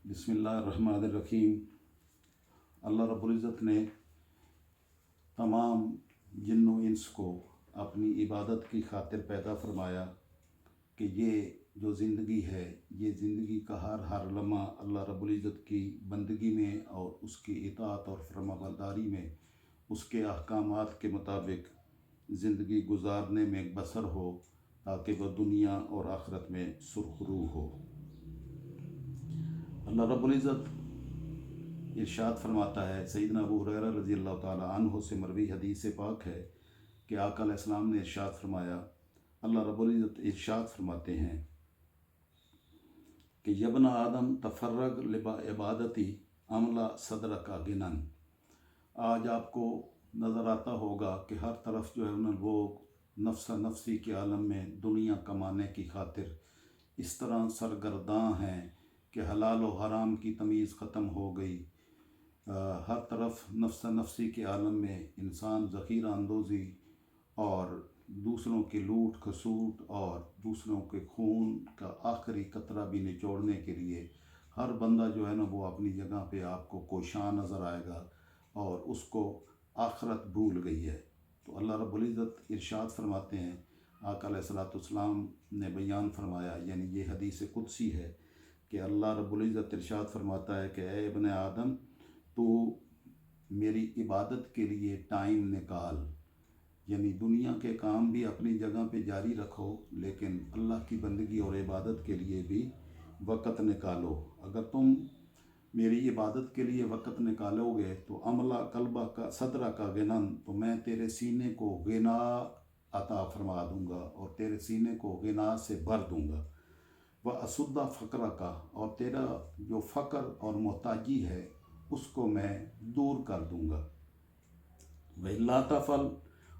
बिस्मिल्लाहिर्रहमानिर्रहीम। अल्लाह रब्बुल इज़्ज़त ने तमाम जिन्न व इंस को अपनी इबादत की खातिर पैदा फरमाया कि ये जो ज़िंदगी है, ये ज़िंदगी का हर लम्हा अल्लाह रब्बुल इज़्ज़त की बंदगी में और उसकी इताअत और फरमाबरदारी में, उसके अहकामात के मुताबिक ज़िंदगी गुजारने में बसर हो, ताकि वह दुनिया और आखिरत में सुरखरू हो। अल्लाह रब्बुल इज़्ज़त इरशाद फरमाता है, सैयदना अबू हुरैरा रज़ी अल्लाह ताला अन्हु से मरवी हदीस पाक है कि आका अलैहिस्सलाम ने इरशाद फरमाया, अल्लाह रब्बुल इज़्ज़त इरशाद फरमाते हैं कि यब्ना आदम तफर्रग लिबा इबादती अमला सदर का गिनन। आज आपको नज़र आता होगा कि हर तरफ जो है ना लोग नफ्सा नफ्सी के आलम में दुनिया कमाने की खातिर इस तरह सरगर्दां हैं कि हलाल व हराम की तमीज़ ख़त्म हो गई। हर तरफ नफ्सा नफ्सी के आलम में इंसान ज़ख़ीरा अंदोज़ी और दूसरों की लूट खसूट और दूसरों के खून का आखिरी कतरा भी निचोड़ने के लिए हर बंदा जो है ना वो अपनी जगह पे आपको कोशां नज़र आएगा और उसको आखरत भूल गई है। तो अल्लाह रब्बुल इज़्ज़त इरशाद फरमाते हैं, आका अलैहिस्सलाम ने बयान फरमाया, यानी ये हदीस कुदसी है कि अल्लाह रब्बुल इज़्ज़त इरशाद फरमाता है कि ए इब्ने आदम, तो मेरी इबादत के लिए टाइम निकाल। यानी दुनिया के काम भी अपनी जगह पे जारी रखो, लेकिन अल्लाह की बंदगी और इबादत के लिए भी वक़्त निकालो। अगर तुम मेरी इबादत के लिए वक़्त निकालोगे तो अमला कल्बा का सदरा का गिनन, तो मैं तेरे सीने को गिना अता फरमा दूँगा और तेरे सीने को गिना से भर दूँगा। वह असुद्दा फ़क्र का, और तेरा जो फ़क्र और मोहताजी है उसको मैं दूर कर दूँगा। वह ला तफ़ल,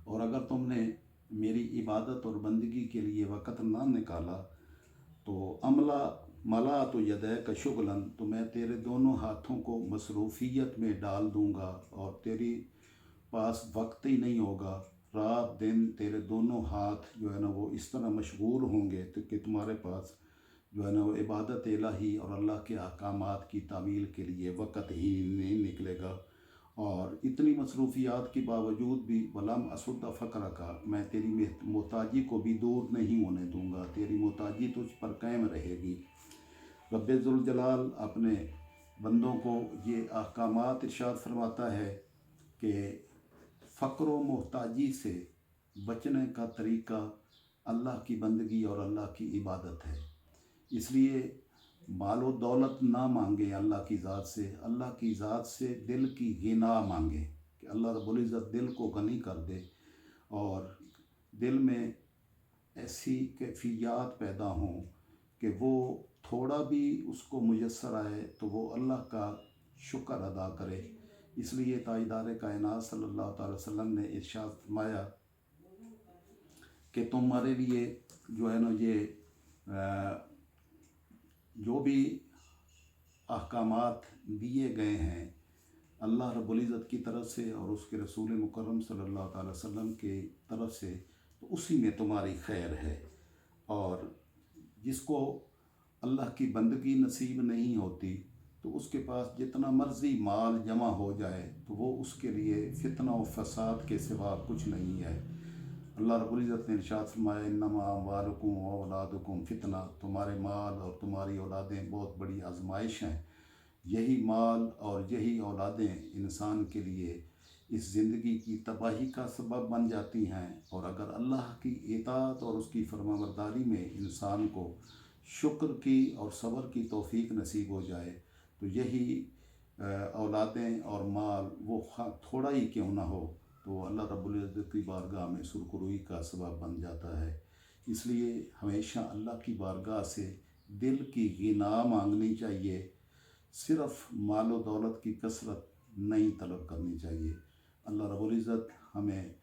और अगर तुमने मेरी इबादत और बंदगी के लिए वक़्त ना निकाला तो अमला मला तो यदय का शुगलन, तो मैं तेरे दोनों हाथों को मसरूफ़ियत में डाल दूँगा और तेरी पास वक्त ही नहीं होगा। रात दिन तेरे दोनों हाथ जो है ना वो इस तरह मशगूल होंगे तो कि तुम्हारे पास जो है ना वो इबादत इलाही और अल्लाह के अहकामात की तामील के लिए वक़्त ही नहीं निकलेगा। और इतनी मसरूफ़ियात के बावजूद भी वलम असुद्दा फ़क्र का, मैं तेरी मोहताजी को भी दूर नहीं होने दूँगा, तेरी मोहताजी तुझ पर कायम रहेगी। रब्बे ज़ुल जलाल अपने बंदों को ये अहकामात इरशाद फरमाता है कि फ़क्र व मोहताजी से बचने का तरीक़ा अल्लाह की बंदगी और अल्लाह की इबादत है। इसलिए मालो दौलत ना मांगे अल्लाह की ज़ात से, अल्लाह की ज़ात से दिल की गिना मांगे कि अल्लाह रब्बुल इज़्ज़त दिल को गनी कर दे और दिल में ऐसी कैफियत पैदा हों कि वो थोड़ा भी उसको मुयस्सर आए तो वो अल्लाह का शुक्र अदा करे। इसलिए ताजदार कायनात सल्लल्लाहु अलैहि वसल्लम ने इरशाद फरमाया कि तुम्हारे लिए जो है ना ये जो भी अहकामात दिए गए हैं अल्लाह रब्बुल इज़्ज़त की तरफ से और उसके रसूल मुकर्रम सल्लल्लाहु अलैहि वसल्लम की तरफ से, तो उसी में तुम्हारी खैर है। और जिसको अल्लाह की बंदगी नसीब नहीं होती तो उसके पास जितना मर्ज़ी माल जमा हो जाए तो वो उसके लिए फितना और फसाद के सिवा कुछ नहीं है। अल्लाह रब्बुल इज़्ज़त ने इरशाद फरमाया, इन्नमा अम्वालुकुम व औलादुकुम फितना, तुम्हारे माल और तुम्हारी औलादें बहुत बड़ी आजमाइश हैं। यही माल और यही औलादें इंसान के लिए इस ज़िंदगी की तबाही का सबब बन जाती हैं। और अगर अल्लाह की इताअत और उसकी फरमाबरदारी में इंसान को शुक्र की और सब्र की तौफीक नसीब हो जाए तो यही औलादें और माल वो थोड़ा ही क्यों ना हो तो अल्लाह रब्बुल इज़्ज़त की बारगाह में सुरखरुई का सबब बन जाता है। इसलिए हमेशा अल्लाह की बारगाह से दिल की गिना मांगनी चाहिए, सिर्फ़ मालो दौलत की कसरत नहीं तलब करनी चाहिए। अल्लाह रब्बुल इज़्ज़त हमें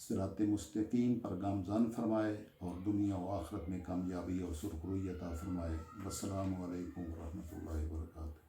सिराते मुस्तकीम पर गामज़न फरमाए और दुनिया व आखिरत में कामयाबी और सुरखरुई अता फरमाए। अस्सलामु अलैकुम व रहमतुल्लाहि व बरकातुहू।